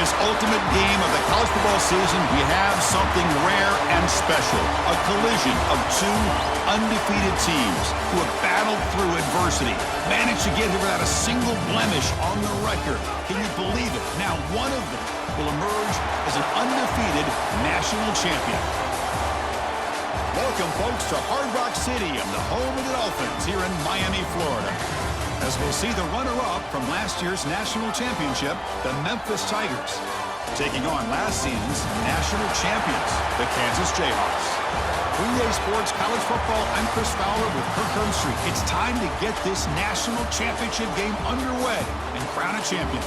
this ultimate game of the college football season, we have something rare and special. A collision of two undefeated teams who have battled through adversity, managed to get here without a single blemish on the record. Can you believe it? Now one of them will emerge as an undefeated national champion. Welcome, folks, to Hard Rock Stadium, the home of the Dolphins here in Miami, Florida. As we'll see the runner-up from last year's national championship, the Memphis Tigers, taking on last season's national champions, the Kansas Jayhawks. 3A Sports College Football, I'm Chris Fowler with Kirk Herbstreit. It's time to get this national championship game underway and crown a champion.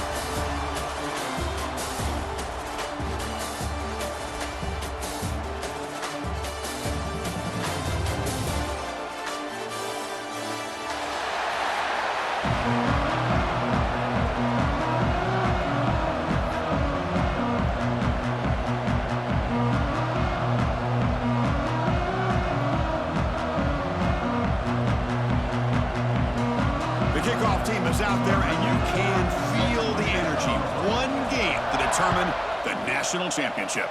Kickoff team is out there, and you can feel the energy. One game to determine the national championship.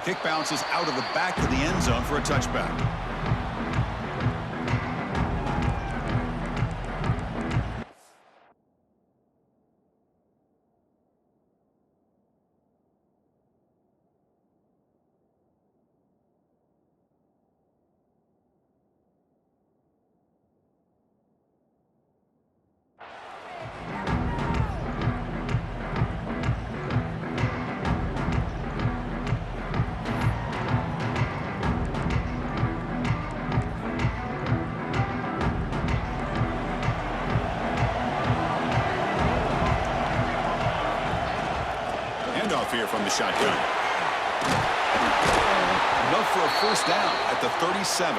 Kick bounces out of the back of the end zone for a touchback. Here from the shotgun. Enough for a first down at the 37.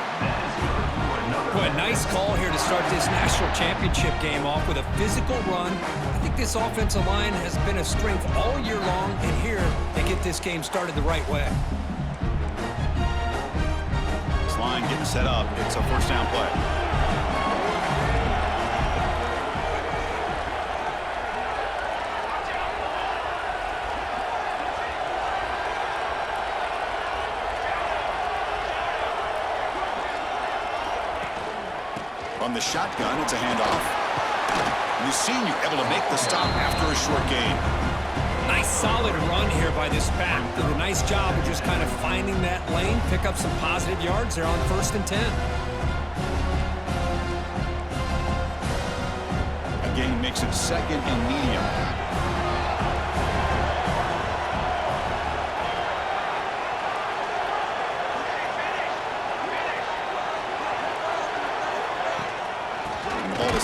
Well, a nice call here to start this national championship game off with a physical run. I think this offensive line has been a strength all year long, and here they get this game started the right way. This line getting set up. It's a first down play. From the shotgun, it's a handoff. And the senior able to make the stop after a short gain. Nice solid run here by this back. Did a nice job of just kind of finding that lane, pick up some positive yards there on 1st and 10. A gain makes it 2nd and medium.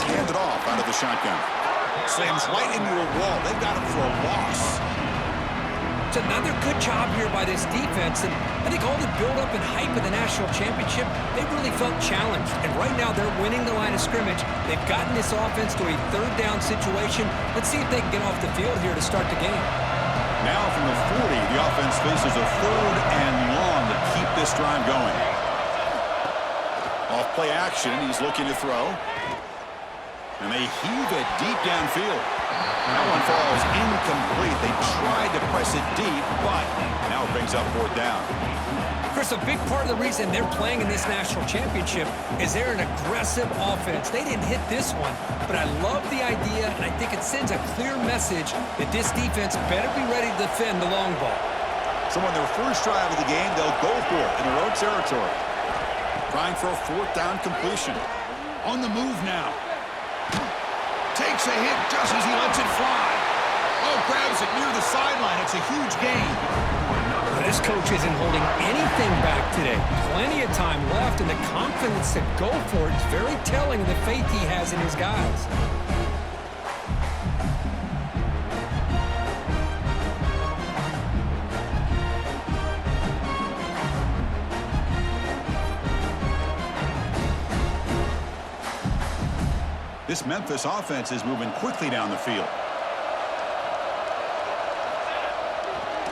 Handed off out of the shotgun. Slams right into a wall. They've got him for a loss. It's another good job here by this defense, and I think all the build-up and hype of the national championship, they really felt challenged. And right now they're winning the line of scrimmage. They've gotten this offense to a 3rd down situation. Let's see if they can get off the field here to start the game. Now from the 40, the offense faces a 3rd and long to keep this drive going. Off play action, he's looking to throw. And they heave it deep downfield. That one falls incomplete. They tried to press it deep, but now it brings up 4th down. Chris, a big part of the reason they're playing in this national championship is they're an aggressive offense. They didn't hit this one, but I love the idea, and I think it sends a clear message that this defense better be ready to defend the long ball. So on their first drive of the game, they'll go for it in their own territory. Trying for a 4th down completion. On the move now. Takes a hit just as he lets it fly. Oh, grabs it near the sideline. It's a huge gain. Well, this coach isn't holding anything back today. Plenty of time left, and the confidence to go for it is very telling of the faith he has in his guys. This Memphis offense is moving quickly down the field.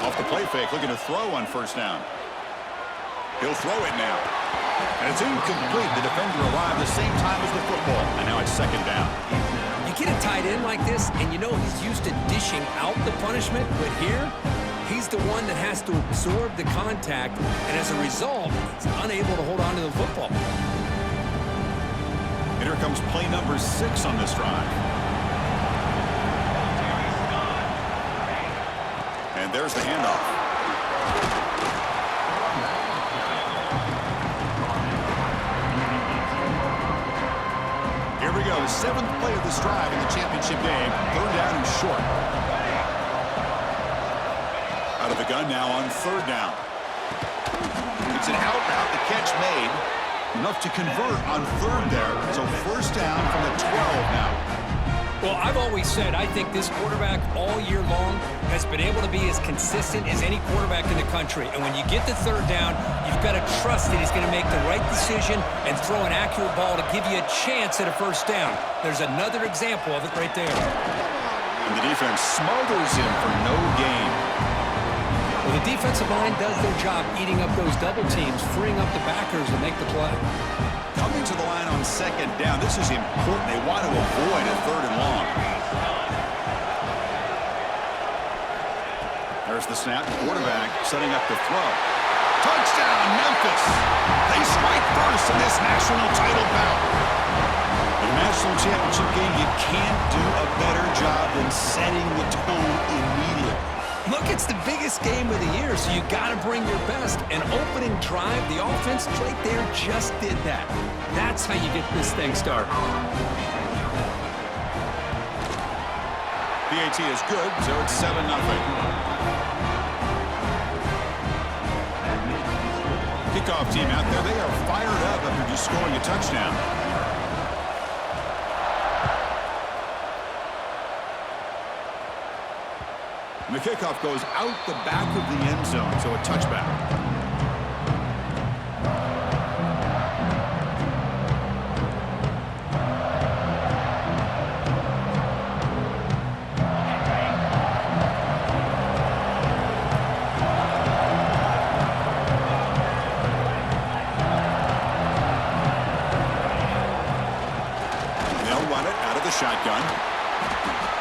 Off the play fake, looking to throw on 1st down. He'll throw it now. And it's incomplete. The defender arrived the same time as the football. And now it's 2nd down. You get a tight end like this, and you know he's used to dishing out the punishment, but here, he's the one that has to absorb the contact, and as a result, he's unable to hold on to the football. And here comes play number 6 on this drive. And there's the handoff. Here we go, 7th play of this drive in the championship game. 3rd down and short. Out of the gun now on 3rd down. It's an out route, the catch made. Enough to convert on 3rd there. So 1st down from the 12 now. Well, I've always said I think this quarterback all year long has been able to be as consistent as any quarterback in the country. And when you get the 3rd down, you've got to trust that he's going to make the right decision and throw an accurate ball to give you a chance at a 1st down. There's another example of it right there. And the defense smothers him for no gain. Well, the defensive line does their job eating up those double teams, freeing up the backers to make the play. Coming to the line on 2nd down. This is important. They want to avoid a 3rd and long. There's the snap. Quarterback setting up the throw. Touchdown, Memphis. They strike first in this national title bout. In a national championship game, you can't do a better job than setting the tone immediately. Look, it's the biggest game of the year, so you got to bring your best. An opening drive, the offense right there just did that. That's how you get this thing started. PAT is good, so it's 7-0. Kickoff team out there, they are fired up after just scoring a touchdown. And the kickoff goes out the back of the end zone, so a touchback. They'll run it out of the shotgun.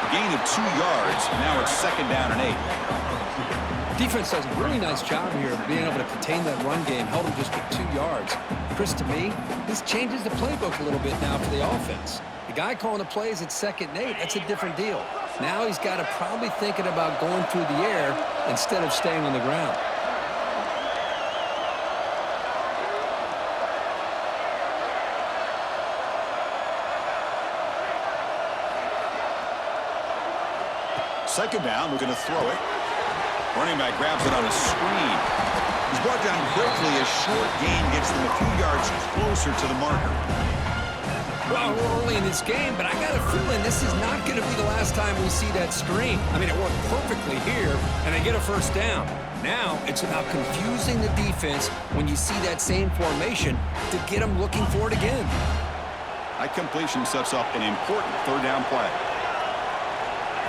Gain of 2 yards. Now it's 2nd down and 8. Defense does a really nice job here of being able to contain that run game, held them just to 2 yards. Chris, to me, this changes the playbook a little bit now for the offense. The guy calling the plays at 2nd and 8, that's a different deal. Now he's got to probably thinking about going through the air instead of staying on the ground. Second down, we're going to throw it. Running back grabs it on a screen. He's brought down quickly. A short gain gets them a few yards closer to the marker. Well, we're early in this game, but I got a feeling this is not going to be the last time we see that screen. I mean, it worked perfectly here, and they get a 1st down. Now it's about confusing the defense when you see that same formation to get them looking for it again. That completion sets up an important 3rd down play.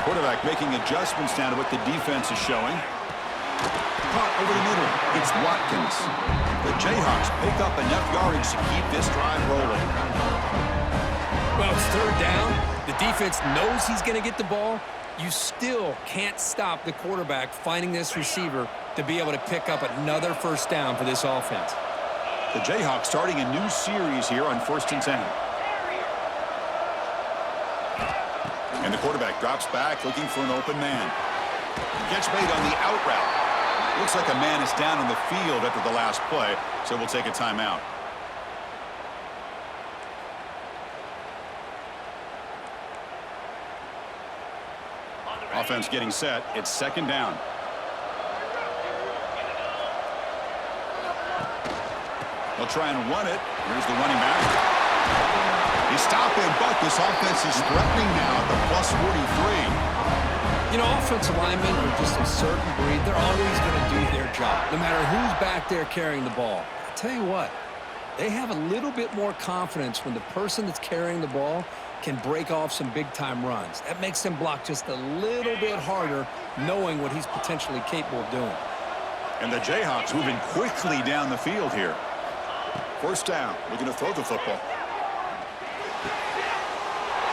Quarterback making adjustments down to what the defense is showing. Caught over the middle. It's Watkins. The Jayhawks pick up enough yardage to keep this drive rolling. Well, it's 3rd down. The defense knows he's going to get the ball. You still can't stop the quarterback finding this receiver to be able to pick up another 1st down for this offense. The Jayhawks starting a new series here on 1st and 10. And the quarterback drops back looking for an open man. Catch made on the out route. Looks like a man is down on the field after the last play, so we'll take a timeout. Offense getting set. It's 2nd down. They'll try and run it. Here's the running back. He's stopping, but this offense is threatening now at the plus 43. You know, offensive linemen are just a certain breed. They're always going to do their job, no matter who's back there carrying the ball. I tell you what, they have a little bit more confidence when the person that's carrying the ball can break off some big-time runs. That makes them block just a little bit harder, knowing what he's potentially capable of doing. And the Jayhawks moving quickly down the field here. 1st down. Looking to throw the football.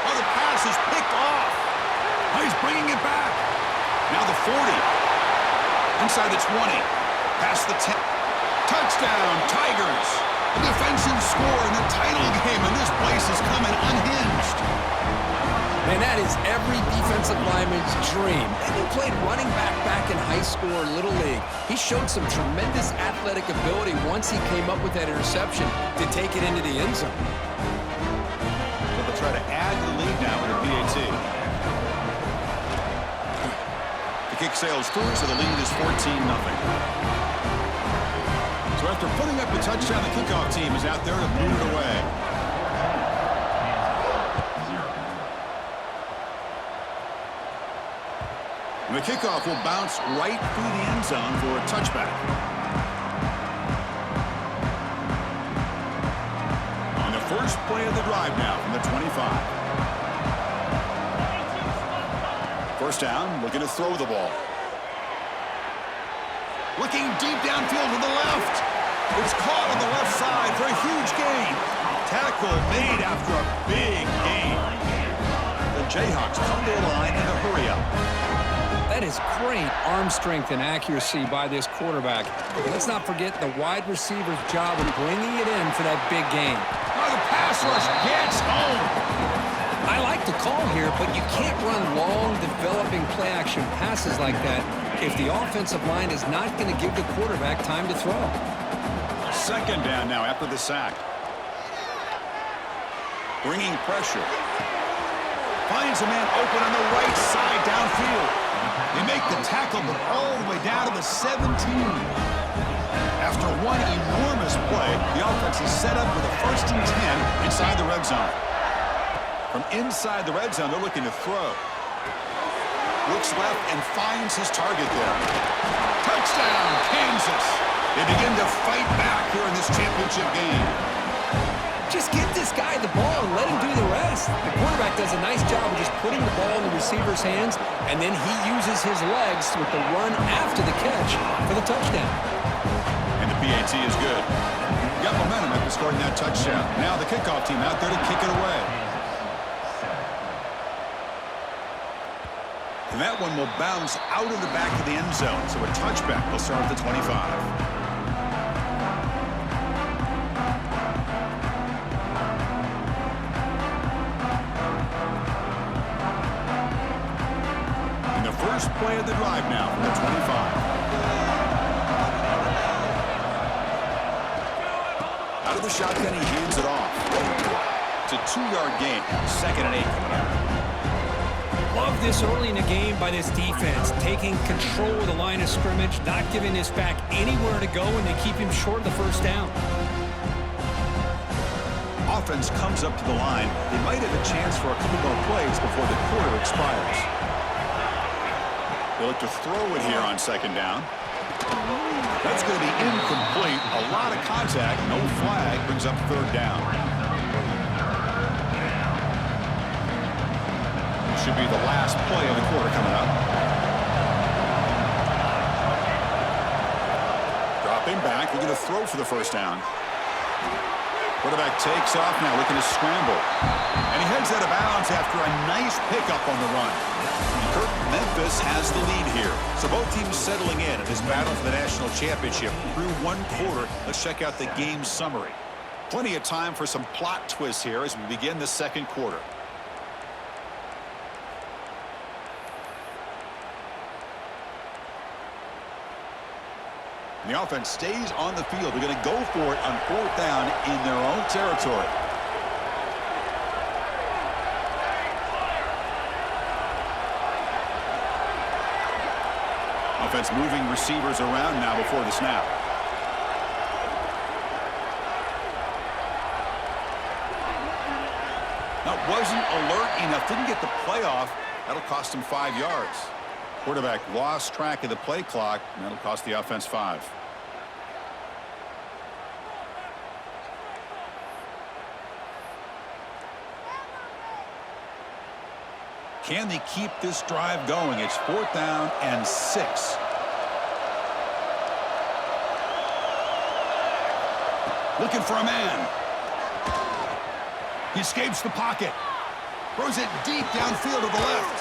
Oh, the pass is picked off. Oh, he's bringing it back. Now the 40. Inside the 20. Past the 10. Touchdown, Tigers. A defensive score in the title game, and this place is coming unhinged. Man, that is every defensive lineman's dream. And he played running back in high school or Little League. He showed some tremendous athletic ability once he came up with that interception to take it into the end zone. So they'll try to add to the lead now with a PAT. The kick sails through, so the lead is 14-0. So after putting up a touchdown, the kickoff team is out there to boot it away. And the kickoff will bounce right through the end zone for a touchback. On the first play of the drive now from the 25. First down, looking to throw the ball. Looking deep downfield to the left. It's caught on the left side for a huge gain. Tackle made after a big gain. The Jayhawks come to the line in a hurry up. That is great arm strength and accuracy by this quarterback. Let's not forget the wide receiver's job of bringing it in for that big gain. Oh, the pass rush gets home. I like the call here, but you can't run long, developing play-action passes like that if the offensive line is not going to give the quarterback time to throw. Second down now after the sack. Bringing pressure. Finds a man open on the right side downfield. They make the tackle, but all the way down to the 17. After one enormous play, the offense is set up with a 1st and 10 inside the red zone. From inside the red zone, they're looking to throw. Looks left and finds his target there. Touchdown, Kansas. They begin to fight back here in this championship game. Just get this guy the ball and let him do the rest. The quarterback does a nice job of just putting the ball in the receiver's hands, and then he uses his legs with the run after the catch for the touchdown. And the PAT is good. Got momentum after scoring that touchdown. Now the kickoff team out there to kick it away. And that one will bounce out of the back of the end zone, so a touchback will start at the 25. First play of the drive now from the 25. Out of the shotgun, he hands it off. It's a 2-yard gain. 2nd and 8 coming up. Love this early in the game by this defense, taking control of the line of scrimmage, not giving this back anywhere to go, and they keep him short of the first down. Offense comes up to the line. They might have a chance for a couple more plays before the quarter expires. They look to throw it here on 2nd down. That's going to be incomplete. A lot of contact. No flag. Brings up 3rd down. Should be the last play of the quarter coming up. Dropping back. Looking to throw for the first down. Quarterback takes off now, looking to scramble. And he heads out of bounds after a nice pickup on the run. Memphis has the lead here. So both teams settling in this battle for the national championship through one quarter. Let's check out the game summary. Plenty of time for some plot twists here as we begin the second quarter. And the offense stays on the field. They're going to go for it on 4th down in their own territory. Offense moving receivers around now before the snap. That wasn't alert enough. Didn't get the play off. That'll cost him 5 yards. Quarterback lost track of the play clock, and that'll cost the offense 5. Can they keep this drive going? It's 4th down and 6. Looking for a man. He escapes the pocket. Throws it deep downfield to the left.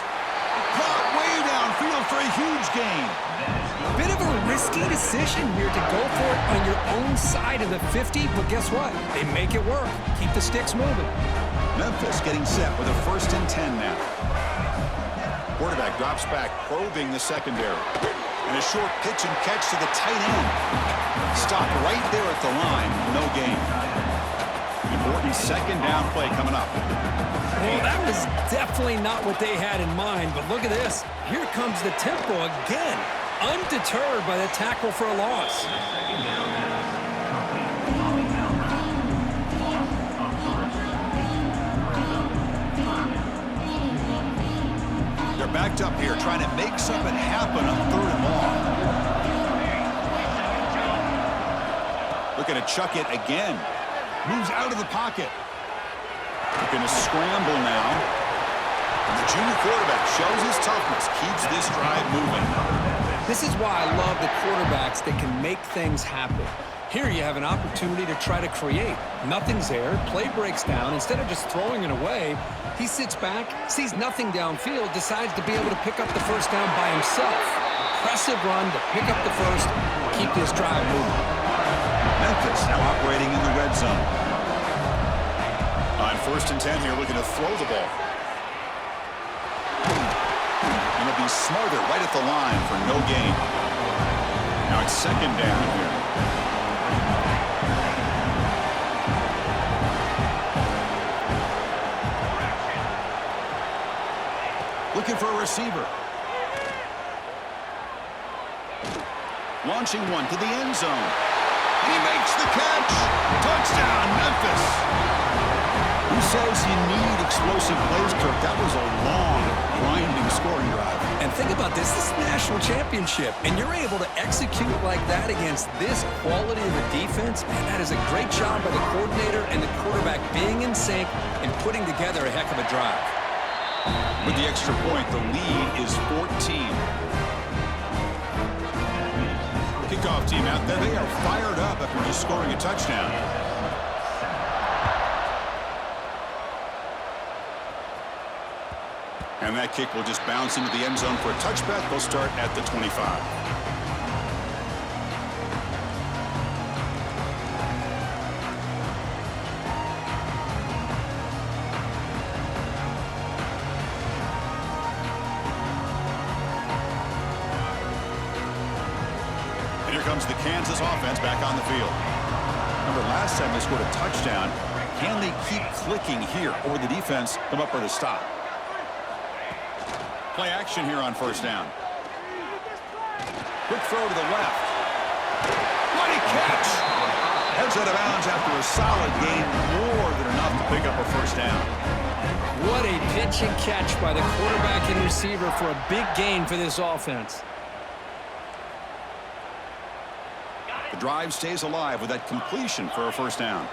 Caught way downfield for a huge gain. Bit of a risky decision here to go for it on your own side of the 50, but guess what? They make it work. Keep the sticks moving. Memphis getting set with a 1st and 10 now. Quarterback drops back, probing the secondary. And a short pitch and catch to the tight end. Stopped right there at the line. No gain. Important 2nd down play coming up. Well, that was definitely not what they had in mind, but look at this. Here comes the tempo again. Undeterred by the tackle for a loss. They're backed up here, trying to make something happen on 3rd and long. Looking to chuck it again. Moves out of the pocket. Looking to scramble now. And the junior quarterback shows his toughness, keeps this drive moving. This is why I love the quarterbacks that can make things happen. Here you have an opportunity to try to create. Nothing's there. Play breaks down. Instead of just throwing it away, he sits back, sees nothing downfield, decides to be able to pick up the 1st down by himself. Impressive run to pick up the 1st, keep this drive moving. Memphis now operating in the red zone. On 1st and 10 here, looking to throw the ball. And it'll be smarter right at the line for no gain. Now it's 2nd down here. Looking for a receiver. Launching one to the end zone. And he makes the catch. Touchdown, Memphis. Who says you need explosive plays, Kirk? That was a long, grinding scoring drive. And think about this. This is the national championship, and you're able to execute like that against this quality of a defense. Man, that is a great job by the coordinator and the quarterback being in sync and putting together a heck of a drive. With the extra point, the lead is 14. Kickoff team out there. They are fired up after just scoring a touchdown. And that kick will just bounce into the end zone for a touchback. They'll start at the 25. Here comes the Kansas offense back on the field. Remember, last time they scored a touchdown. Can they keep clicking here, or the defense come up with a stop? Play action here on 1st down. Quick throw to the left. What a catch! Heads out of bounds after a solid gain, more than enough to pick up a 1st down. What a pitch and catch by the quarterback and receiver for a big gain for this offense. The drive stays alive with that completion for a 1st down.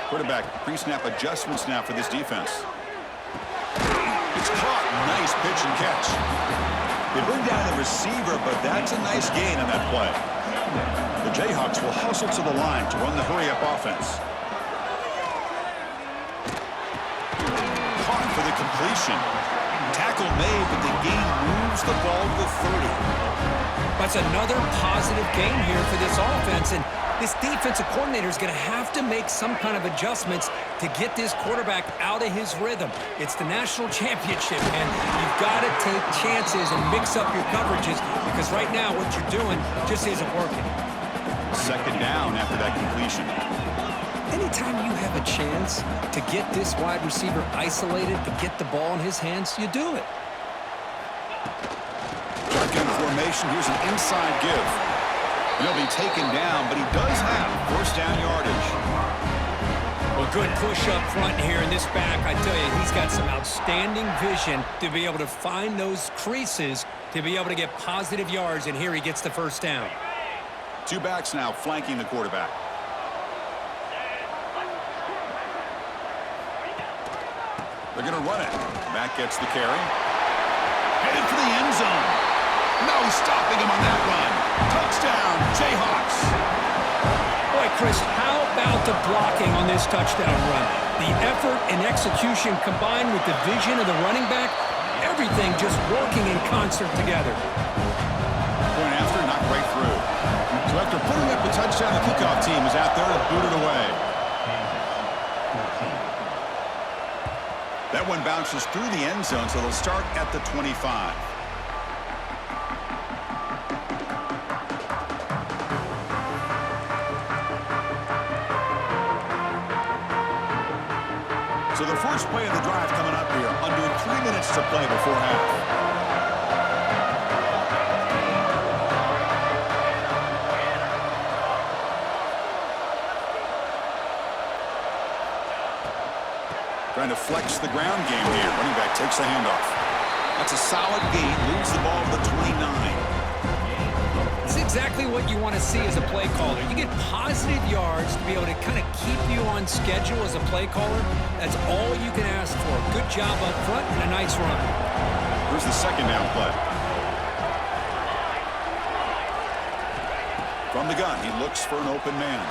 Quarterback pre-snap adjustments now for this defense. It's caught. Nice pitch and catch. They bring down the receiver, but that's a nice gain on that play. The Jayhawks will hustle to the line to run the hurry-up offense. Caught for the completion. Tackle made, but the gain moves the ball to the 30. That's another positive gain here for this offense, and this defensive coordinator is going to have to make some kind of adjustments to get this quarterback out of his rhythm. It's the national championship, and you've got to take chances and mix up your coverages because right now what you're doing just isn't working. 2nd down after that completion. Anytime you have a chance to get this wide receiver isolated, to get the ball in his hands, you do it. Shotgun formation. Here's an inside give. And he'll be taken down, but he does have 1st down yardage. Well, good push up front here in this back. I tell you, he's got some outstanding vision to be able to find those creases to be able to get positive yards, and here he gets the 1st down. 2 backs now flanking the quarterback. They're going to run it. Matt gets the carry. Headed for the end zone. No stopping him on that run. Touchdown, Jayhawks. Boy, Chris, how about the blocking on this touchdown run? The effort and execution combined with the vision of the running back, everything just working in concert together. Point after, knocked right through. So after putting up the touchdown, the kickoff team is out there to boot it away. That one bounces through the end zone, so they'll start at the 25. So the first play of the drive coming up here, under 3 minutes to play before half. Trying to flex the ground game here. Running back takes the handoff. That's a solid gain. Moves the ball to the 29. It's exactly what you want to see as a play caller. You get positive yards to be able to kind of keep you on schedule as a play caller. That's all you can ask for. Good job up front and a nice run. Here's the second down play. From the gun, he looks for an open man.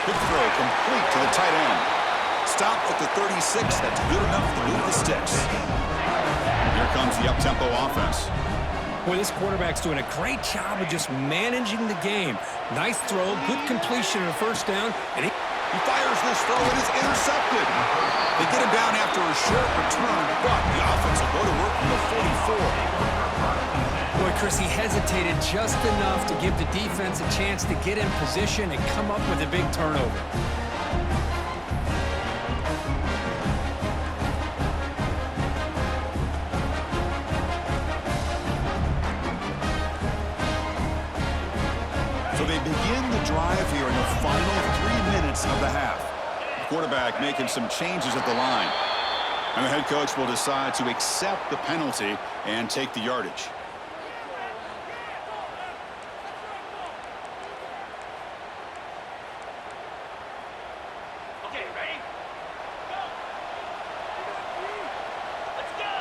Quick throw complete to the tight end. Stop at the 36. That's good enough to move the sticks. Here comes the up-tempo offense. Boy, this quarterback's doing a great job of just managing the game. Nice throw, good completion on the first down, and he fires this throw, and it's intercepted. They get him down after a short return, but the offense will go to work from the 44. Boy, Chris, he hesitated just enough to give the defense a chance to get in position and come up with a big turnover. So they begin the drive here in the final 3 minutes of the half. The quarterback making some changes at the line. And the head coach will decide to accept the penalty and take the yardage. Okay, ready? Go! Let's go!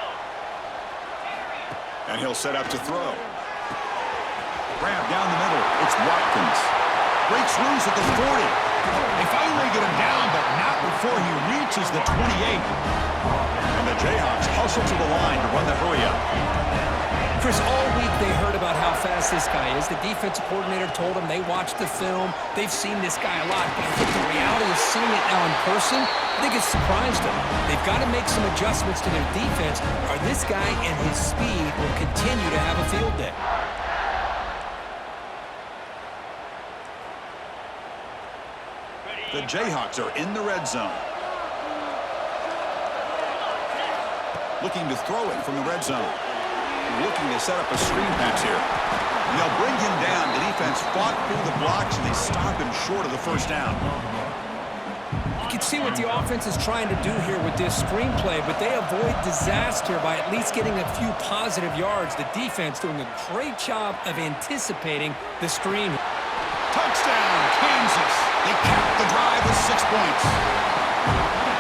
And he'll set up to throw. Grab down the middle. It's Watkins. Breaks loose at the 40. They finally get him down, but not before he reaches the 28. And the Jayhawks hustle to the line to run the hurry-up. Chris, all week they heard about how fast this guy is. The defensive coordinator told them they watched the film. They've seen this guy a lot, but I think the reality of seeing it now in person, I think it's surprised them. They've got to make some adjustments to their defense, or this guy and his speed will continue to have a field day. The Jayhawks are in the red zone. Looking to throw it from the red zone. Looking to set up a screen pass here. And they'll bring him down. The defense fought through the blocks, and they stop him short of the first down. You can see what the offense is trying to do here with this screenplay, but they avoid disaster by at least getting a few positive yards. The defense doing a great job of anticipating the screen. Touchdown, Kansas. They capped the drive with 6 points.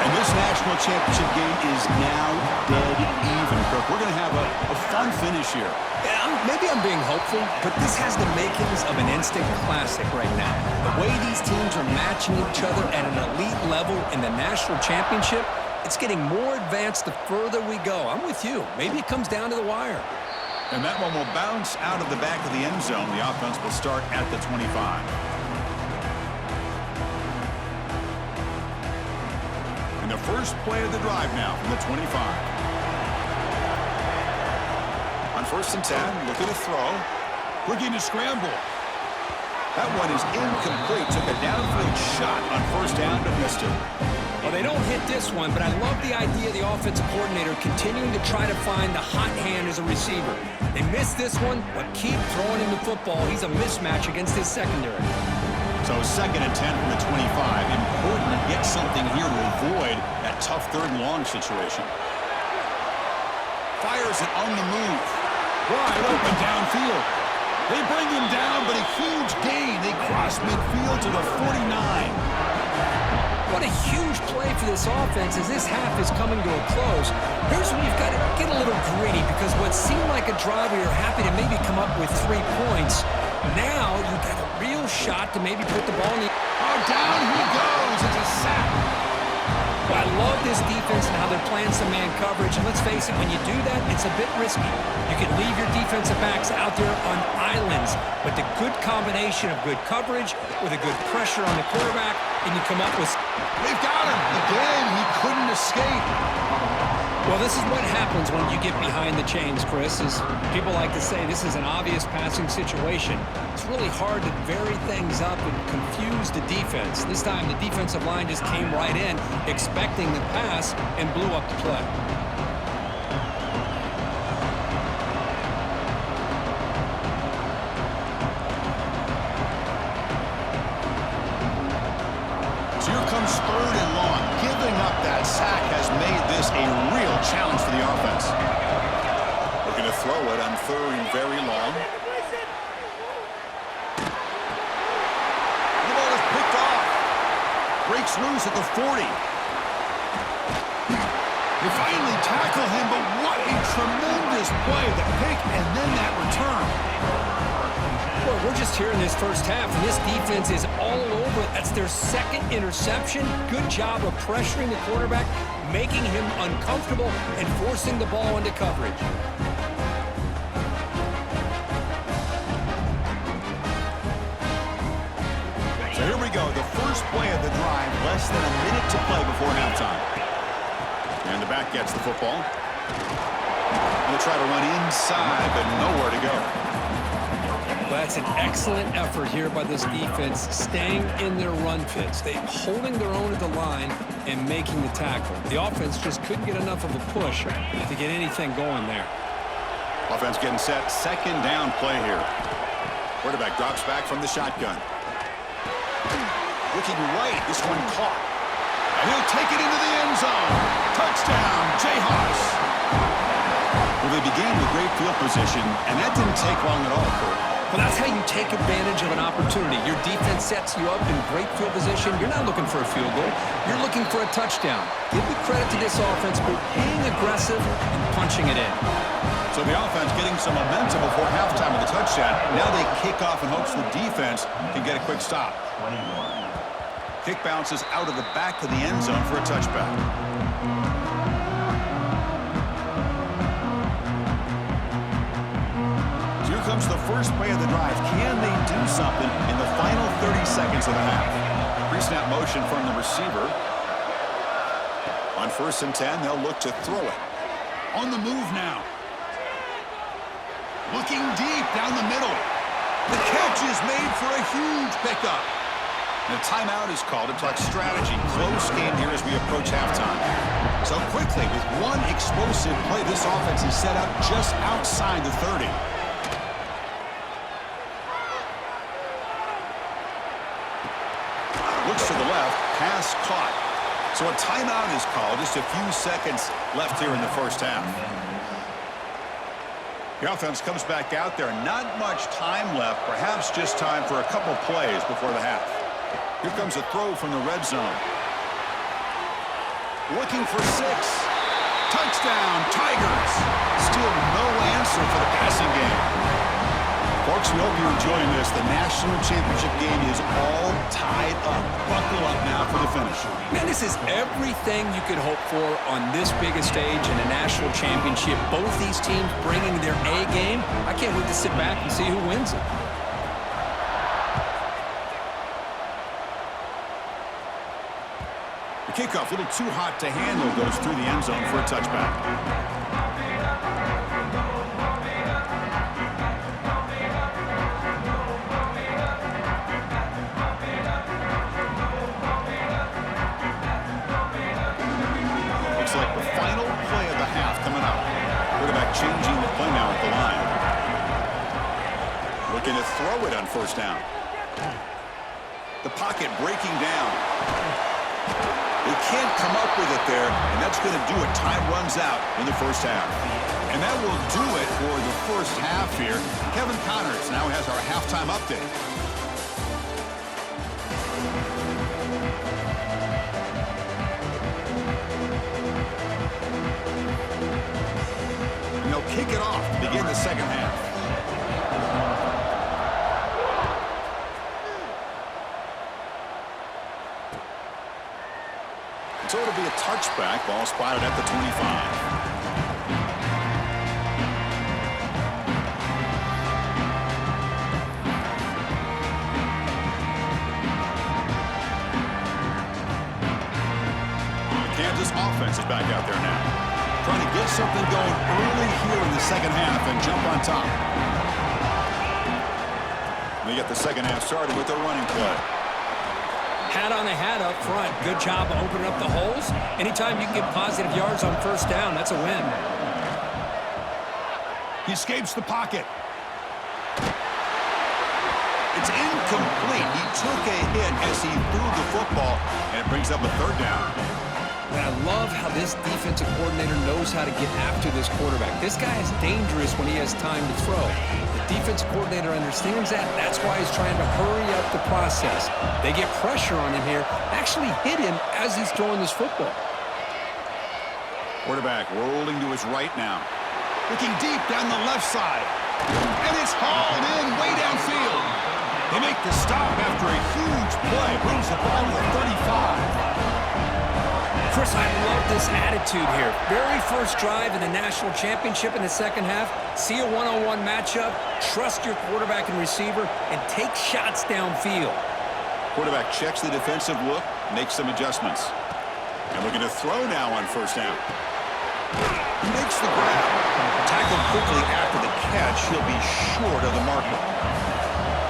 And this national championship game is now dead even, Kirk. We're going to have a fun finish here. Yeah, maybe I'm being hopeful, but this has the makings of an instant classic right now. The way these teams are matching each other at an elite level in the national championship, it's getting more advanced the further we go. I'm with you. Maybe it comes down to the wire. And that one will bounce out of the back of the end zone. The offense will start at the 25. And the first play of the drive now from the 25. On 1st and 10, looking to throw. Looking to scramble. That one is incomplete. Took a downfield shot on 1st down, but missed it. Well, they don't hit this one, but I love the idea of the offensive coordinator continuing to try to find the hot hand as a receiver. They missed this one, but keep throwing him the football. He's a mismatch against his secondary. So 2nd and 10 from the 25. Important to get something here to avoid that tough 3rd and long situation. Fires it on the move. Wide open downfield. They bring him down, but a huge gain. They cross midfield to the 49. What a huge play for this offense as this half is coming to a close. Here's where you've got to get a little greedy, because what seemed like a drive where you're happy to maybe come up with 3 points, now you've got a real shot to maybe put the ball in the... Oh, down he goes. It's a sack. Well, I love this defense and how they're playing some man coverage. And let's face it, when you do that, it's a bit risky. You can leave your defensive backs out there on islands, but the good combination of good coverage with a good pressure on the quarterback, and you come up with... They've got him. Again, he couldn't escape. Well, this is what happens when you get behind the chains, Chris. As people like to say, this is an obvious passing situation. It's really hard to vary things up and confuse the defense. This time, the defensive line just came right in, expecting the pass, and blew up the play. So here comes 3rd and long. Giving up that sack has made this a real challenge for the offense. Looking to throw it on 3rd and very long. The ball is picked off. Breaks loose at the 40. They finally tackle him, but what a tremendous play. The pick and then that return. Well, we're just here in this first half, and this defense is all over it. That's their 2nd interception. Good job of pressuring the quarterback, making him uncomfortable, and forcing the ball into coverage. So here we go, the first play of the drive, less than a minute to play before halftime. And the back gets the football. They'll try to run inside, but nowhere to go. That's an excellent effort here by this defense, staying in their run fits. They're holding their own at the line and making the tackle. The offense just couldn't get enough of a push to get anything going there. Offense getting set, 2nd down play here. Quarterback drops back from the shotgun. Looking right, this one caught. And he'll take it into the end zone. Touchdown, Jayhawks. Well, they began with great field position, and that didn't take long at all, Kurt. Well, that's how you take advantage of an opportunity. Your defense sets you up in great field position. You're not looking for a field goal. You're looking for a touchdown. Give the credit to this offense for being aggressive and punching it in. So the offense getting some momentum before halftime with a touchdown. Now they kick off in hopes the defense can get a quick stop. Kick bounces out of the back of the end zone for a touchback. Here comes the first play of the drive. Can they do something in the final 30 seconds of the half? Pre-snap motion from the receiver. On 1st and 10, they'll look to throw it. On the move now. Looking deep down the middle. The catch is made for a huge pickup. And a timeout is called to talk strategy. Close game here as we approach halftime. So quickly, with one explosive play, this offense is set up just outside the 30. Looks to the left, pass caught. So a timeout is called, just a few seconds left here in the first half. The offense comes back out there, not much time left, perhaps just time for a couple plays before the half. Here comes a throw from the red zone. Looking for 6. Touchdown, Tigers. Still no answer for the passing game. Folks, we hope you're enjoying this. The national championship game is all tied up. Buckle up now for the finish. Man, this is everything you could hope for on this biggest stage in a national championship. Both these teams bringing their A game. I can't wait to sit back and see who wins it. The kickoff, a little too hot to handle, goes through the end zone for a touchback. Looks like the final play of the half coming up. Quarterback changing the play now at the line. Looking to throw it on 1st down. The pocket breaking down. They can't come up with it there, and that's going to do it. Time runs out in the first half. And that will do it for the first half here. Kevin Connors now has our halftime update. And they'll kick it off to begin the second half. So it'll be a touchback. Ball spotted at the 25. Kansas offense is back out there now. Trying to get something going early here in the second half and jump on top. They get the second half started with their running play. Hat on the hat up front. Good job of opening up the holes. Anytime you can get positive yards on first down, that's a win. He escapes the pocket. It's incomplete. He took a hit as he threw the football, and it brings up a third down. And I love how this defensive coordinator knows how to get after this quarterback. This guy is dangerous when he has time to throw. The defensive coordinator understands that. That's why he's trying to hurry up the process. They get pressure on him here, actually hit him as he's throwing this football. Quarterback rolling to his right now. Looking deep down the left side. And it's hauled in way downfield. They make the stop after a huge play. Brings the ball to the 35. Chris, I love this attitude here. Very first drive in the national championship in the second half. See a one-on-one matchup, trust your quarterback and receiver, and take shots downfield. Quarterback checks the defensive look, makes some adjustments. And we're going to throw now on first down. He makes the grab. Tackled quickly after the catch. He'll be short of the marker.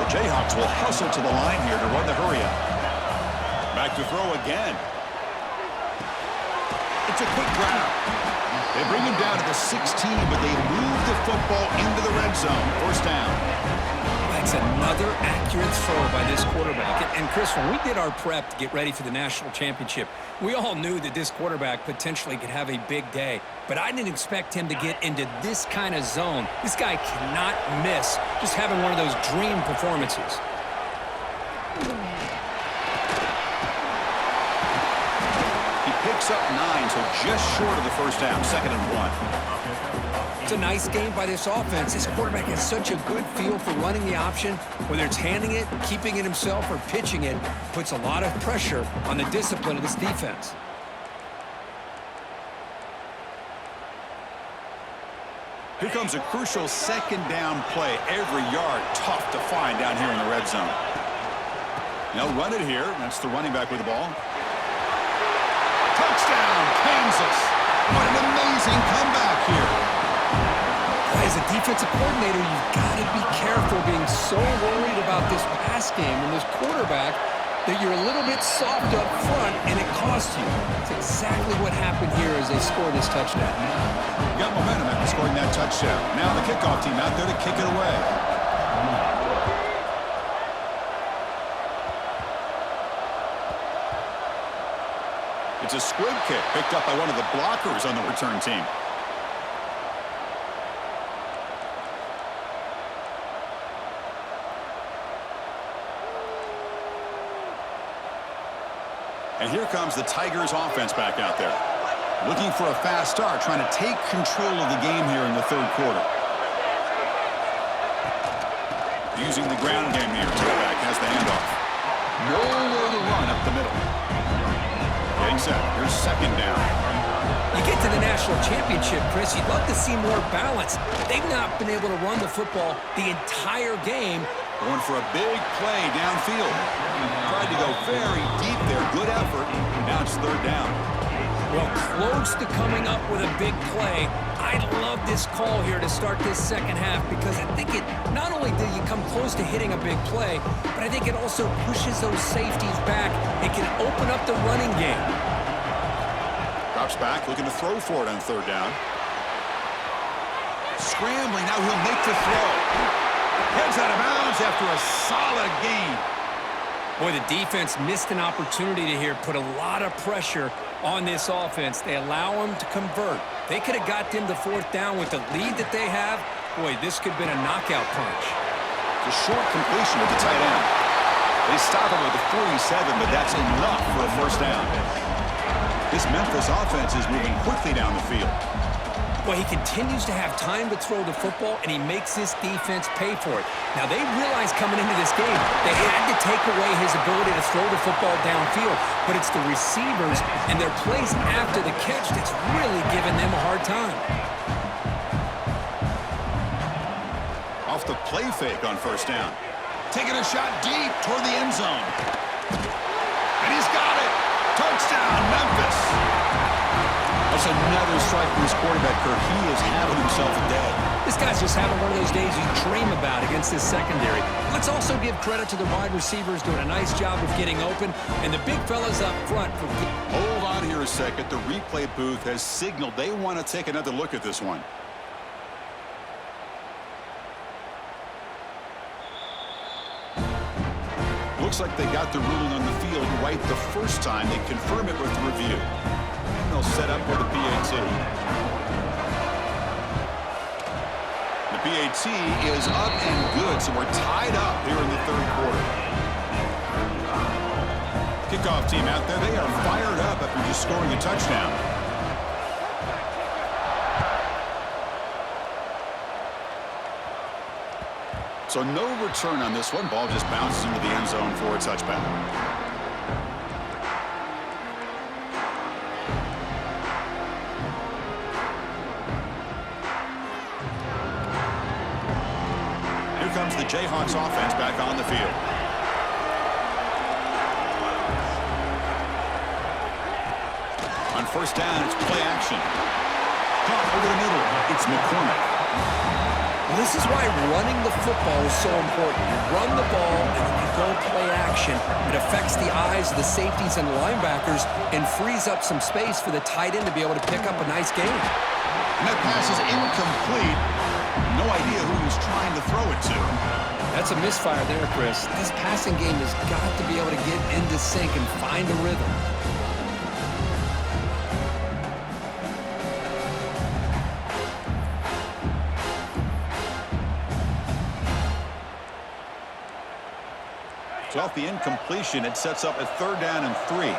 The Jayhawks will hustle to the line here to run the hurry-up. Back to throw again. It's a quick grab. They bring him down to the 16, but they move the football into the red zone. First down. That's another accurate throw by this quarterback. And Chris, when we did our prep to get ready for the national championship, we all knew that this quarterback potentially could have a big day. But I didn't expect him to get into this kind of zone. This guy cannot miss just having one of those dream performances. Picks up 9, so just short of the first down, 2nd and 1. It's a nice game by this offense. This quarterback has such a good feel for running the option. Whether it's handing it, keeping it himself, or pitching it, puts a lot of pressure on the discipline of this defense. Here comes a crucial second down play. Every yard tough to find down here in the red zone. They'll run it here. That's the running back with the ball. Touchdown, Kansas. What an amazing comeback here. As a defensive coordinator, you've got to be careful being so worried about this pass game and this quarterback that you're a little bit soft up front and it costs you. That's exactly what happened here as they scored this touchdown. You got momentum after scoring that touchdown. Now the kickoff team out there to kick it away. It's a squib kick picked up by one of the blockers on the return team. And here comes the Tigers offense back out there. Looking for a fast start, trying to take control of the game here in the third quarter. Using the ground game here. Tailback has the handoff. Nowhere to run up the middle. Getting set. Here's second down. You get to the national championship, Chris, you'd love to see more balance. They've not been able to run the football the entire game. Going for a big play downfield. Tried to go very deep there. Good effort. Now it's third down. Well, close to coming up with a big play. I love this call here to start this second half because I think it not only did you come close to hitting a big play, but I think it also pushes those safeties back. It can open up the running game. Drops back, looking to throw for it on third down. Scrambling, now he'll make the throw. Heads out of bounds after a solid gain. Boy, the defense missed an opportunity to here put a lot of pressure on this offense. They allow them to convert. They could have got them to fourth down with the lead that they have. Boy, this could have been a knockout punch. The short completion with the tight end. They stop him with the 47, but that's enough for a first down. This Memphis offense is moving quickly down the field. Well, he continues to have time to throw the football, and he makes this defense pay for it. Now, they realized coming into this game they had to take away his ability to throw the football downfield, but it's the receivers and their plays after the catch that's really giving them a hard time. Off the play fake on first down. Taking a shot deep toward the end zone. And he's got it. Touchdown, Memphis. That's another strike from his quarterback, Kirk. He is having himself a day. This guy's just having one of those days you dream about against this secondary. Let's also give credit to the wide receivers doing a nice job of getting open, and the big fellas up front for... Hold on here a second. The replay booth has signaled they want to take another look at this one. Looks like they got the ruling on the field right the first time. They confirm it with the review. And they'll set up for the PAT. The PAT is up and good, so we're tied up here in the third quarter. Kickoff team out there, they are fired up after just scoring a touchdown. So no return on this one. Ball just bounces into the end zone for a touchback. Here comes the Jayhawks offense back on the field. On first down, it's play action. Caught over the middle. It's McCormick. This is why running the football is so important. You run the ball and then you go play action. It affects the eyes of the safeties and the linebackers and frees up some space for the tight end to be able to pick up a nice gain. And that pass is incomplete. No idea who he was trying to throw it to. That's a misfire there, Chris. This passing game has got to be able to get into sync and find a rhythm. So off the incompletion, it sets up a third down and 3.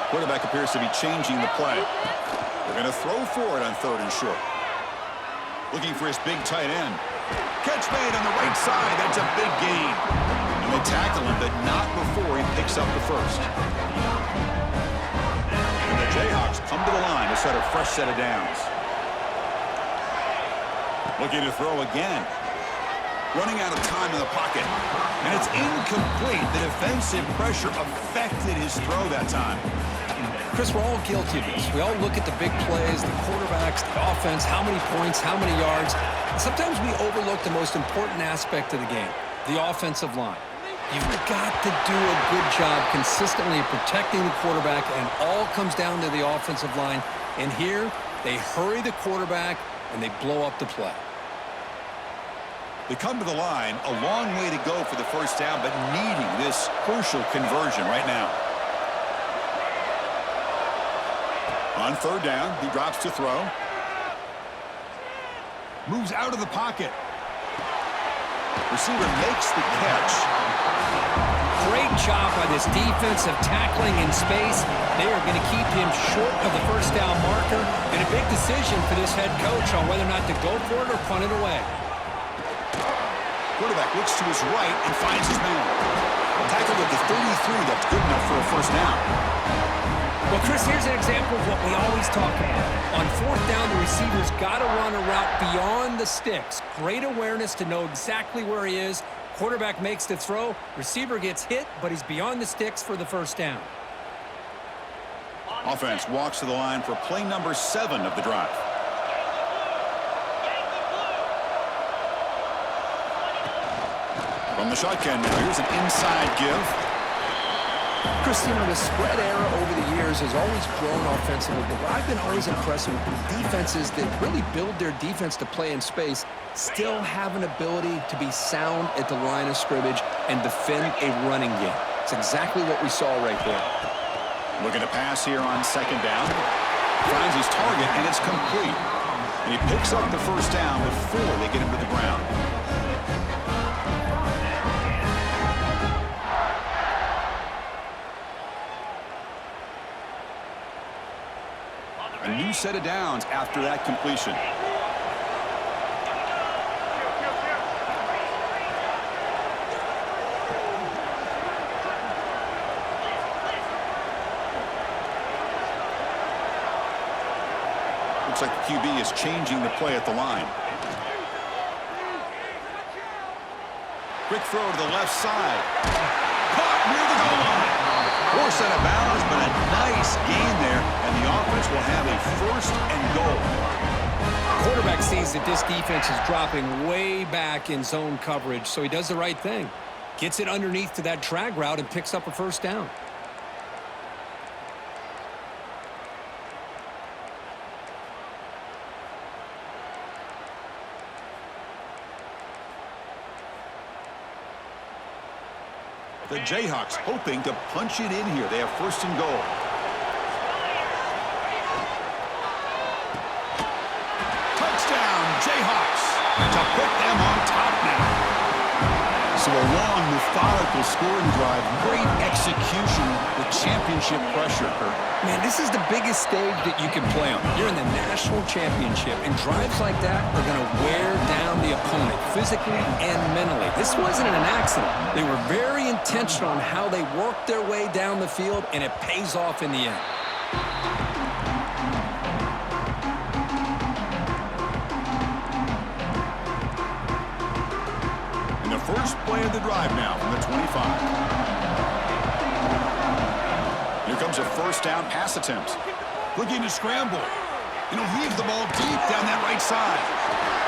Quarterback appears to be changing the play. They're going to throw for it on third and short. Looking for his big tight end. Catch made on the right side. That's a big gain. And they tackle him, but not before he picks up the first. And the Jayhawks come to the line to set a fresh set of downs. Looking to throw again. Running out of time in the pocket. And it's incomplete. The defensive pressure affected his throw that time. Chris, we're all guilty of this. We all look at the big plays, the quarterbacks, the offense, how many points, how many yards. And sometimes we overlook the most important aspect of the game, the offensive line. You've got to do a good job consistently protecting the quarterback, and all comes down to the offensive line. And here, they hurry the quarterback, and they blow up the play. They come to the line, a long way to go for the first down, but needing this crucial conversion right now. On third down, he drops to throw. Moves out of the pocket. Receiver makes the catch. Great job by this defensive tackling in space. They are going to keep him short of the first down marker, and a big decision for this head coach on whether or not to go for it or punt it away. Quarterback looks to his right and finds his man. Tackled at the 33. That's good enough for a first down. Well, Chris, here's an example of what we always talk about. On fourth down, the receiver's got to run a route beyond the sticks. Great awareness to know exactly where he is. Quarterback makes the throw. Receiver gets hit, but he's beyond the sticks for the first down. Offense walks to the line for play number 7 of the drive. From the shotgun now, here's an inside give. Chris, you know, the spread era over the years has always grown offensively, but what I've been always impressed with defenses that really build their defense to play in space still have an ability to be sound at the line of scrimmage and defend a running game. It's exactly what we saw right there. Looking to pass here on second down. Finds his target, and it's complete. And he picks up the first down before they get him to the ground. new set of downs after that completion. Looks like the QB is changing the play at the line. Quick throw to the left side. Caught near the goal line. Forced out of bounds, but a nice gain there, and the offense will have a 1st and goal. Quarterback sees that this defense is dropping way back in zone coverage, so he does the right thing. Gets it underneath to that drag route and picks up a 1st down. The Jayhawks hoping to punch it in here. They have 1st and goal. Touchdown, Jayhawks, to put them on top now. So a long, methodical scoring drive. Great execution with championship pressure, Kurt. Man, this is the biggest stage that you can play on. You're in the national championship, and drives like that are going to wear down the opponent physically and mentally. This wasn't an accident. They were very intentional on how they worked their way down the field, and it pays off in the end. And the first play of the drive now from the 25. Here comes a 1st down pass attempt. Looking to scramble. And he'll heave the ball deep down that right side.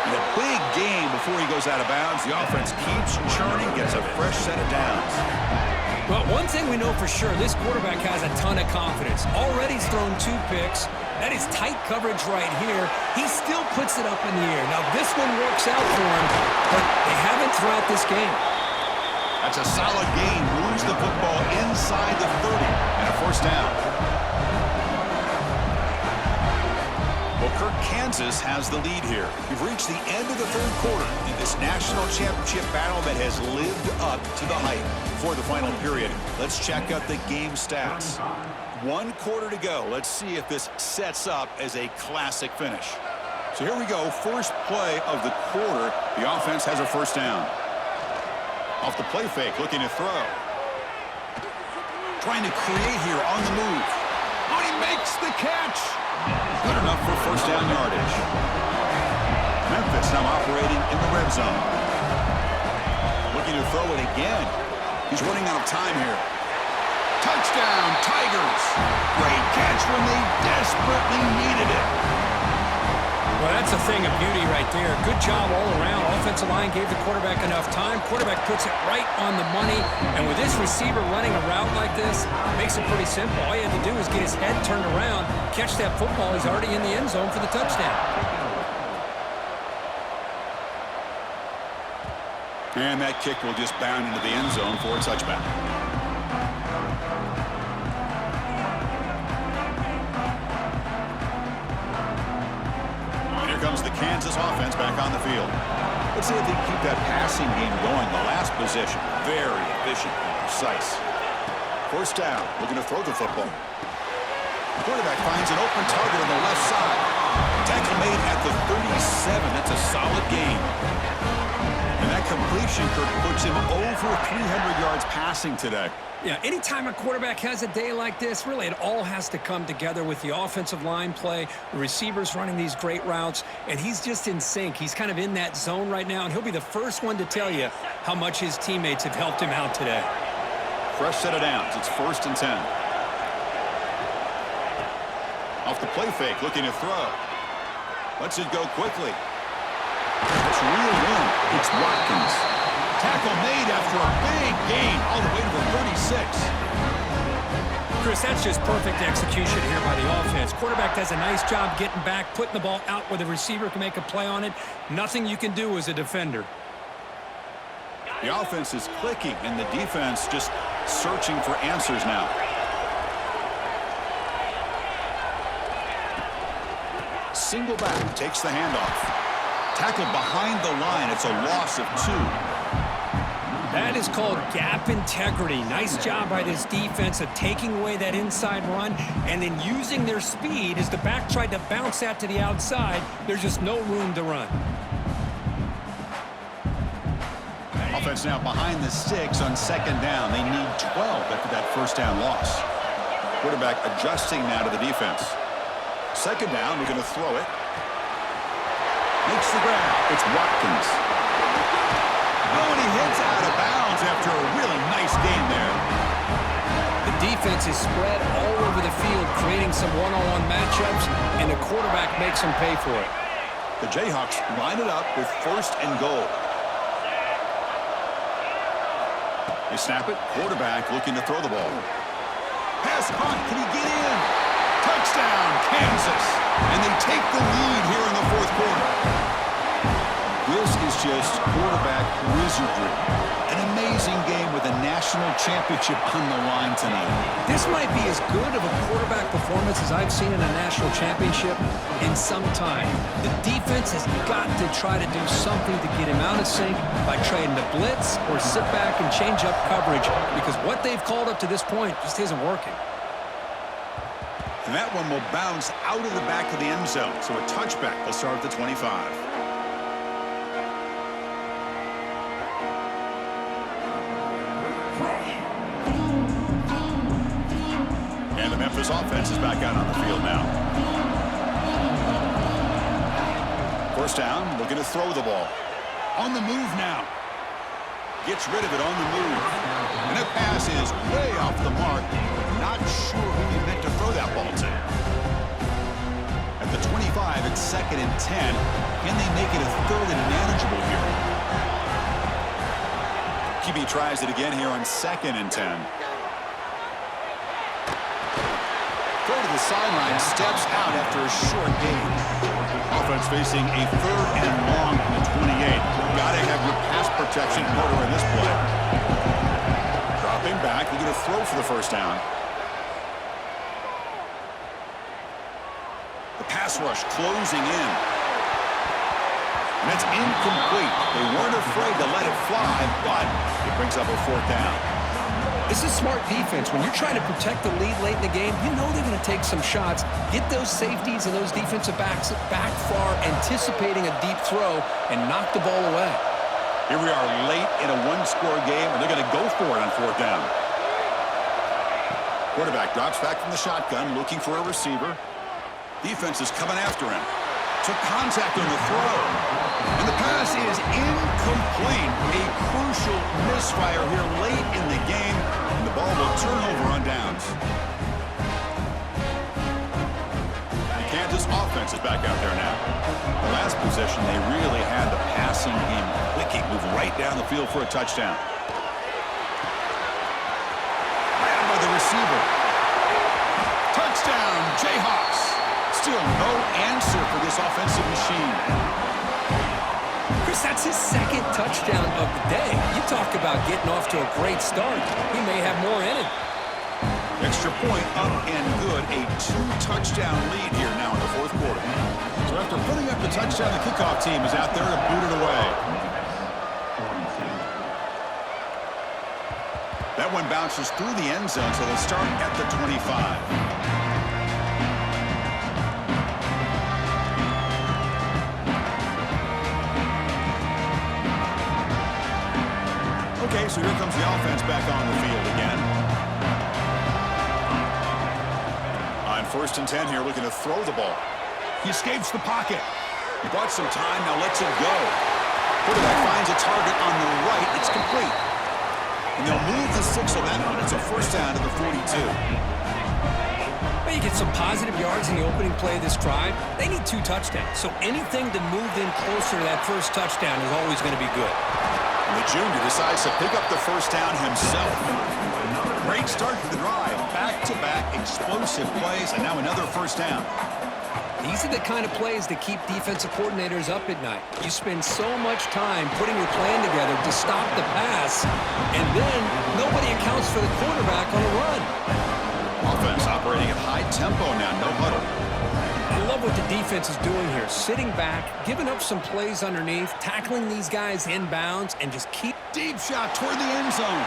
And a big gain before he goes out of bounds. The offense keeps churning, gets a fresh set of downs. Well, one thing we know for sure, this quarterback has a ton of confidence. Already he's thrown 2 picks. That is tight coverage right here. He still puts it up in the air. Now, this one works out for him, but they haven't throughout this game. That's a solid gain. Moves the football inside the 30 and a 1st down. Well, Kirk, Kansas has the lead here. We've reached the end of the 3rd quarter in this national championship battle that has lived up to the hype. For the final period, let's check out the game stats. 1 quarter to go. Let's see if this sets up as a classic finish. So here we go. First play of the quarter. The offense has a 1st down. Off the play fake, looking to throw. Trying to create here on the move. Oh, he makes the catch. Good enough for 1st down yardage. Memphis now operating in the red zone. Looking to throw it again. He's running out of time here. Touchdown, Tigers. Great catch when they desperately needed it. Well, that's a thing of beauty right there. Good job all around. Offensive line gave the quarterback enough time. Quarterback puts it right on the money. And with this receiver running a route like this, it makes it pretty simple. All you had to do was get his head turned around, catch that football. He's already in the end zone for the touchdown. And that kick will just bound into the end zone for a touchback. Comes the Kansas offense back on the field. Let's see if they can keep that passing game going. The last possession, very efficient and precise. 1st down, looking to throw the football. The quarterback finds an open target on the left side. Tackle made at the 37. That's a solid gain. And that completion, Kirk, puts him over 300 yards passing today. Yeah, anytime a quarterback has a day like this, really it all has to come together with the offensive line play, the receivers running these great routes, and he's just in sync. He's kind of in that zone right now, and he'll be the first one to tell you how much his teammates have helped him out today. Fresh set of downs. It's 1st and 10. Off the play fake, looking to throw. Lets it go quickly. It's reeled in. It's Watkins. Tackle made after a big gain all the way to the 36. Chris, that's just perfect execution here by the offense. Quarterback does a nice job getting back, putting the ball out where the receiver can make a play on it. Nothing you can do as a defender. The offense is clicking, and the defense just searching for answers now. Single back, takes the handoff. Tackled behind the line. It's a loss of 2. That is called gap integrity. Nice job by this defense of taking away that inside run and then using their speed as the back tried to bounce that to the outside. There's just no room to run. Offense now behind the sticks on second down. They need 12 after that first down loss. Quarterback adjusting now to the defense. Second down, we're going to throw it. Makes the grab. It's Watkins. Oh, and he hits out of bounds after a really nice gain there. The defense is spread all over the field, creating some one-on-one matchups, and the quarterback makes them pay for it. The Jayhawks line it up with first and goal. They snap it. Quarterback looking to throw the ball. Pass caught. Can he get in? Touchdown, Kansas. And they take the lead here in the fourth quarter. This is just quarterback wizardry. An amazing game with a national championship on the line tonight. This might be as good of a quarterback performance as I've seen in a national championship in some time. The defense has got to try to do something to get him out of sync by trading the blitz or sit back and change up coverage, because what they've called up to this point just isn't working. And that one will bounce out of the back of the end zone. So a touchback. They'll start at the 25. And the Memphis offense is back out on the field now. First down, looking to throw the ball. On the move now. Gets rid of it on the move. And that pass is way off the mark. Not sure who he meant to throw that ball to. At the 25, it's second and 10. Can they make it a third and manageable here? QB tries it again here on second and 10. Throw to the sideline, steps out after a short gain. Offense facing a third and long from the 28. Gotta have your pass protection in order in this play. Dropping back, we're gonna throw for the first down. The pass rush closing in. And it's incomplete. They weren't afraid to let it fly, but it brings up a fourth down. This is smart defense. When you're trying to protect the lead late in the game, you know they're going to take some shots, get those safeties and those defensive backs back far, anticipating a deep throw, and knock the ball away. Here we are late in a one-score game, and they're going to go for it on fourth down. Quarterback drops back from the shotgun, looking for a receiver. Defense is coming after him. Took contact on the throw. And the pass is incomplete. A crucial misfire here late in the game. And the ball will turn over on downs. The Kansas offense is back out there now. The last possession, they really had the passing game clicking, move right down the field for a touchdown. Grabbed by the receiver. Touchdown, Jayhawks. Still no answer for this offensive machine. Chris, that's his second touchdown of the day. You talk about getting off to a great start. He may have more in it. Extra point up and good. A two-touchdown lead here now in the fourth quarter. So after putting up the touchdown, the kickoff team is out there to boot it away. That one bounces through the end zone, so they'll start at the 25. Okay, so here comes the offense back on the field again. On first and 10 here, looking to throw the ball. He escapes the pocket. He bought some time, now lets it go. Quarterback finds a target on the right. It's complete. And they'll move the 6 on that one. It's a first down to the 42. Well, you get some positive yards in the opening play of this drive. They need 2 touchdowns, so anything to move them closer to that first touchdown is always going to be good. The junior decides to pick up the first down himself. Great start to the drive. Back-to-back explosive plays, and now another first down. These are the kind of plays that keep defensive coordinators up at night. You spend so much time putting your plan together to stop the pass, and then nobody accounts for the quarterback on a run. Offense operating at high tempo now, no huddle. I love love what the defense is doing here. Sitting back, giving up some plays underneath, tackling these guys inbounds, and just keep... Deep shot toward the end zone.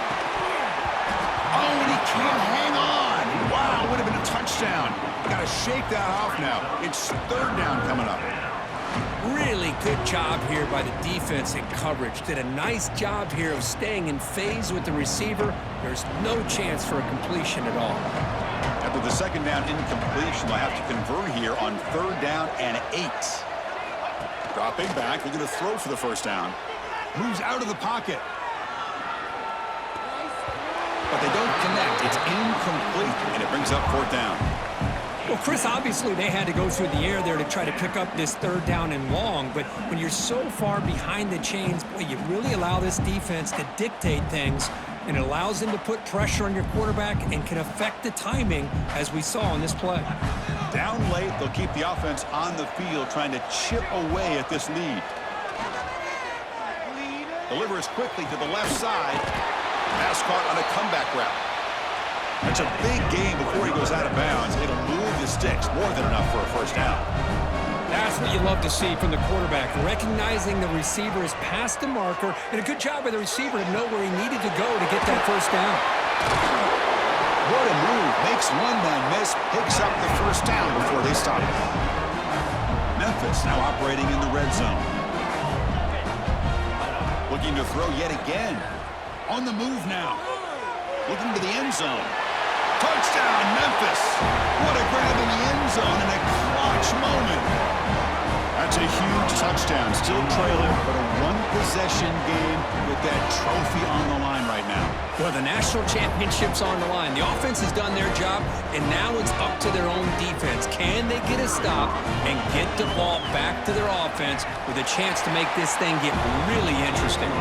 Oh, and he can't hang on. Wow, would have been a touchdown. Got to shake that off now. It's third down coming up. Really good job here by the defense in coverage. Did a nice job here of staying in phase with the receiver. There's no chance for a completion at all. After the second down incompletion, they'll have to convert here on third down and 8. Dropping back, looking to throw for the first down. Moves out of the pocket. But they don't connect. It's incomplete, and it brings up fourth down. Well, Chris, obviously they had to go through the air there to try to pick up this third down and long, but when you're so far behind the chains, boy, you really allow this defense to dictate things, and it allows them to put pressure on your quarterback and can affect the timing, as we saw in this play. Down late, they'll keep the offense on the field trying to chip away at this lead. Delivers quickly to the left side. Pass caught on a comeback route. That's a big gain before he goes out of bounds. It'll move the sticks, more than enough for a first down. That's what you love to see from the quarterback, recognizing the receiver is past the marker, and a good job by the receiver to know where he needed to go to get that first down. What a move. Makes one man miss, picks up the first down before they stop it. Memphis now operating in the red zone. Looking to throw yet again. On the move now. Looking to the end zone. Touchdown, Memphis. What a grab in the end zone in a clutch moment. That's a huge touchdown. Still trailing, but a one-possession game with that trophy on the line right now. Well, the national championship's on the line. The offense has done their job, and now it's up to their own defense. Can they get a stop and get the ball back to their offense with a chance to make this thing get really interesting?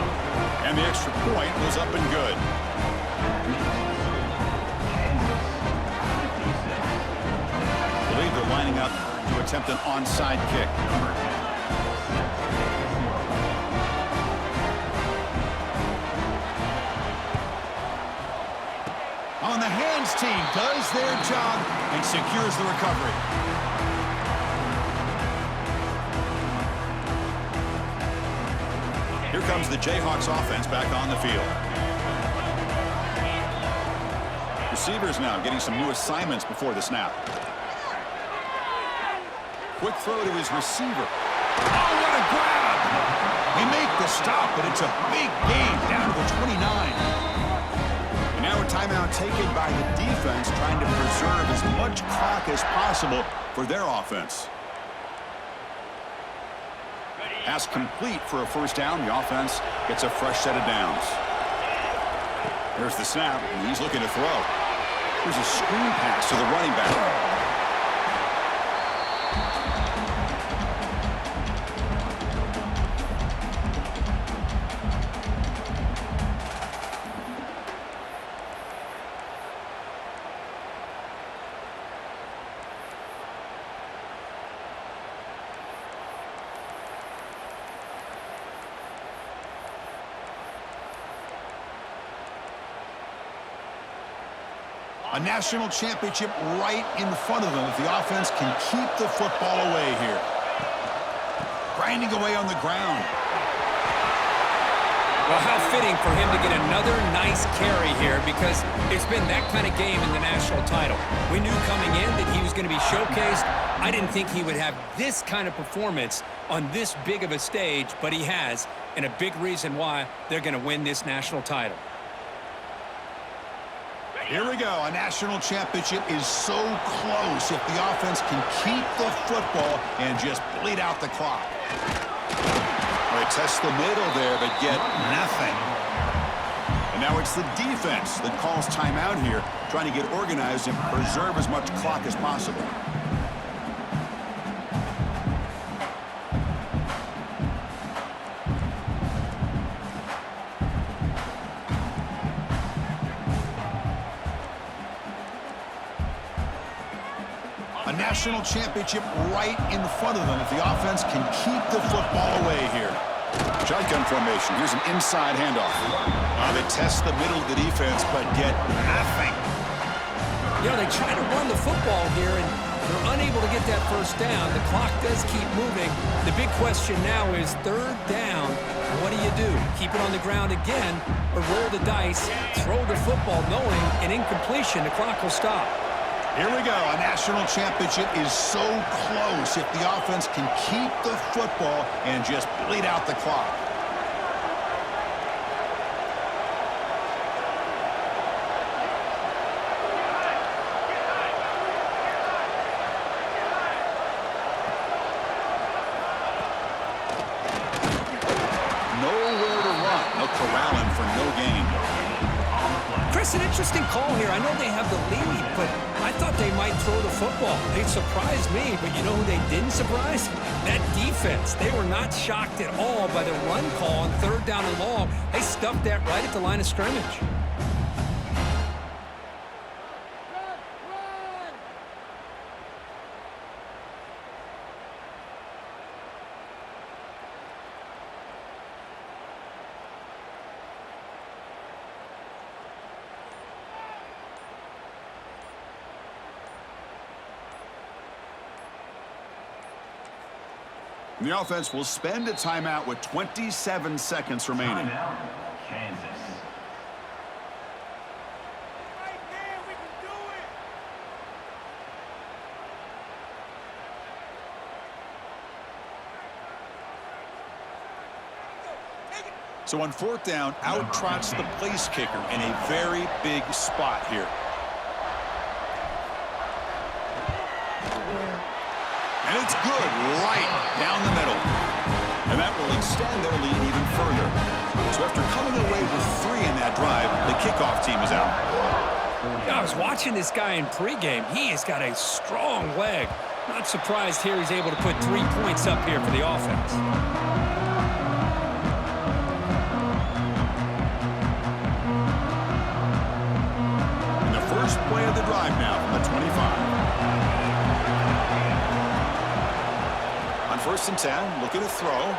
And the extra point was up and good. I believe they're lining up to attempt an onside kick. On the hands team does their job and secures the recovery. Here comes the Jayhawks offense back on the field. Receivers now getting some new assignments before the snap. Quick throw to his receiver. Oh, what a grab! They make the stop, but it's a big gain down to the 29. And now a timeout taken by the defense, trying to preserve as much clock as possible for their offense. Pass complete for a first down. The offense gets a fresh set of downs. There's the snap, and he's looking to throw. Here's a screen pass to the running back. A national championship right in front of them if the offense can keep the football away here. Grinding away on the ground. Well, how fitting for him to get another nice carry here, because it's been that kind of game in the national title. We knew coming in that he was going to be showcased. I didn't think he would have this kind of performance on this big of a stage, but he has, and a big reason why they're going to win this national title. Here we go. A national championship is so close if the offense can keep the football and just bleed out the clock. They test the middle there, but get nothing. And now it's the defense that calls timeout here, trying to get organized and preserve as much clock as possible. A national championship right in front of them if the offense can keep the football away here. Shotgun formation. Here's an inside handoff. They test the middle of the defense, but get nothing. You know, they try to run the football here, and They're unable to get that first down. The clock does keep moving. The big question now is third down. What do you do? Keep it on the ground again or roll the dice, throw the football knowing an incompletion, the clock will stop. Here we go. A national championship is so close if the offense can keep the football and just bleed out the clock. Nowhere to run. No corralling for no gain. Chris, an interesting call here. I know they have the lead, but I thought they might throw the football. They surprised me, but you know who they didn't surprise? That defense. They were not shocked at all by the run call on third down and long. They stuffed that right at the line of scrimmage. The offense will spend a timeout with 27 seconds remaining. Timeout, Kansas. Right there, we can do it. So on fourth down, out trots the place kicker in a very big spot here. And it's good right down the middle. And that will extend their lead even further. So after coming away with 3 in that drive, the kickoff team is out. I was watching this guy in pregame. He has got a strong leg. Not surprised here he's able to put 3 points up here for the offense. And the first play of the drive now from the 25. First and 10, looking to throw.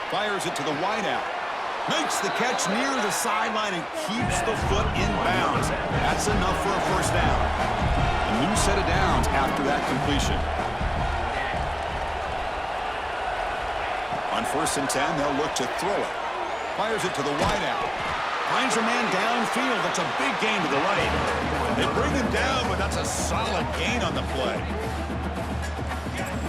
Fires it to the wideout. Makes the catch near the sideline and keeps the foot in bounds. That's enough for a first down. A new set of downs after that completion. On first and 10, they'll look to throw it. Fires it to the wideout. Finds a man downfield. That's a big gain to the right. They bring him down, but that's a solid gain on the play.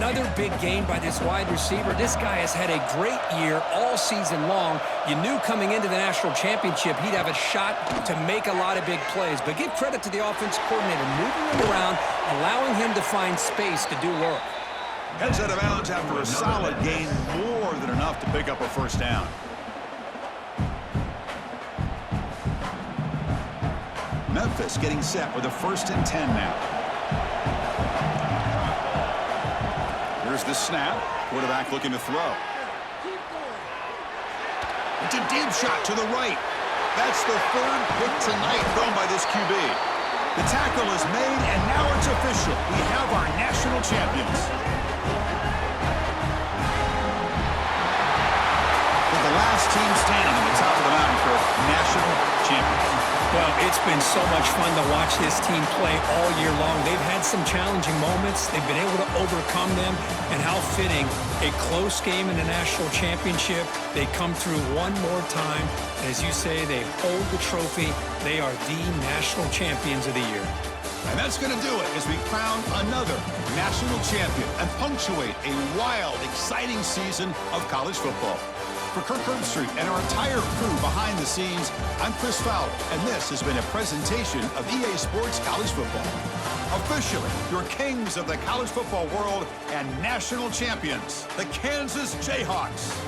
Another big gain by this wide receiver. This guy has had a great year all season long. You knew coming into the national championship he'd have a shot to make a lot of big plays. But give credit to the offense coordinator, moving him around, allowing him to find space to do work. Heads out of bounds after a solid gain, more than enough to pick up a first down. Memphis getting set with a first and 10 now. Here's the snap. Quarterback looking to throw. It's a deep shot to the right. That's the third pick tonight thrown by this QB. The tackle is made, and now it's official. We have our national champions. We're the last team standing at the top of the mountain for national champions. Well, it's been so much fun to watch this team play all year long. They've had some challenging moments. They've been able to overcome them. And how fitting, a close game in the national championship. They come through one more time. And as you say, they hold the trophy. They are the national champions of the year. And that's going to do it as we crown another national champion and punctuate a wild, exciting season of college football. For Kirk Herbstreit and our entire crew behind the scenes, I'm Chris Fowler, and this has been a presentation of EA Sports College Football. Officially, your kings of the college football world and national champions, the Kansas Jayhawks.